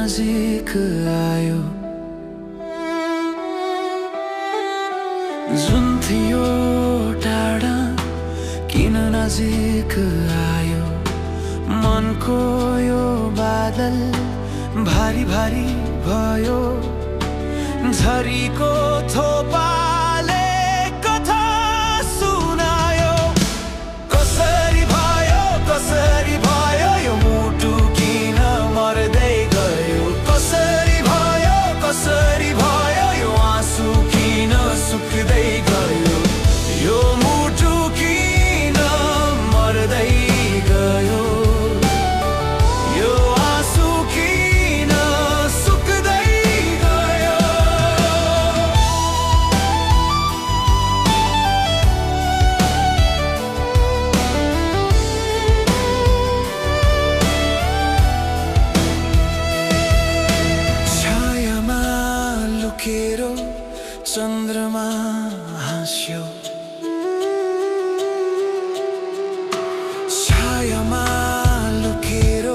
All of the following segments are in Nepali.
नजिक आयो, जुन थियो टाढा किन नजिक आयो। मनको यो बादल भारी भारी भयो, झरीको थोपाले कथा सुनायो। कसरी भयो यो मुटु किन मर्दै गयो। कसरी भयो यो आँसु किन सुक्दै गयो। यो मुटु किन मर्दै गयो। यो आँसु किन सुक्दै गयो। छायामा लुकेर चन्द्रमा हाँस्यो। छायामा लुकेर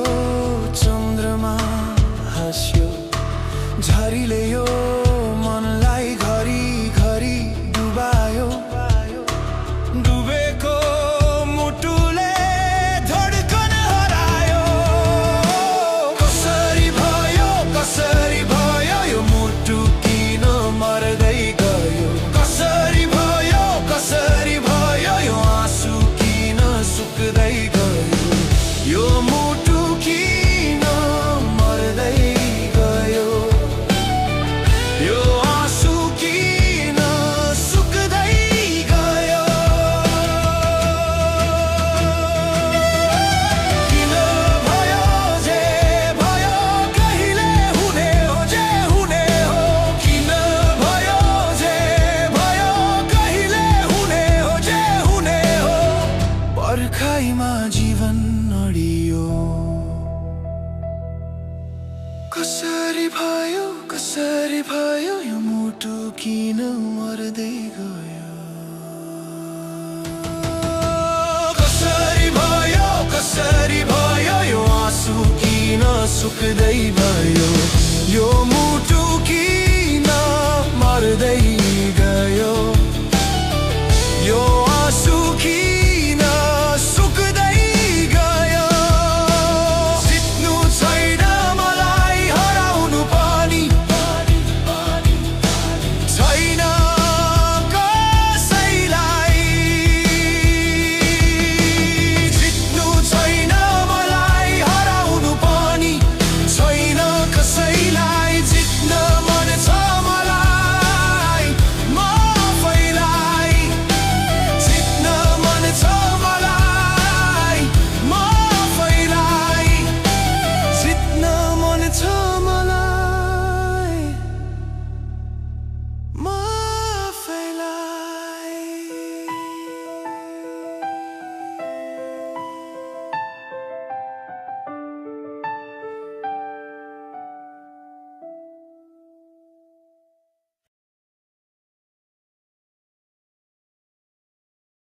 चन्द्रमा हाँस्यो। झरीले यो मनलाई घरी घरी डुबायो। डुबेको मुटुले धड्कन हरायो। कसरी भयो यो मुटु किन मर्दै गयो। कसरी भयो यो आँसु किन सुक्दै गयो। यो मुटु किन मर्दै गयो। यो आँसु किन सुक्दै गयो। किन भयो जे भयो, कहिले हुने हो जे हुने हो। किन भयो जे भयो, कहिले हुने हो जे हुने हो। पर्खाइमा जीवन अडियो। कसरी भयो यो मुटु किन मर्दै गयो। कसरी भयो यो आँसु किन सुक्दै भयो। यो मुटु किन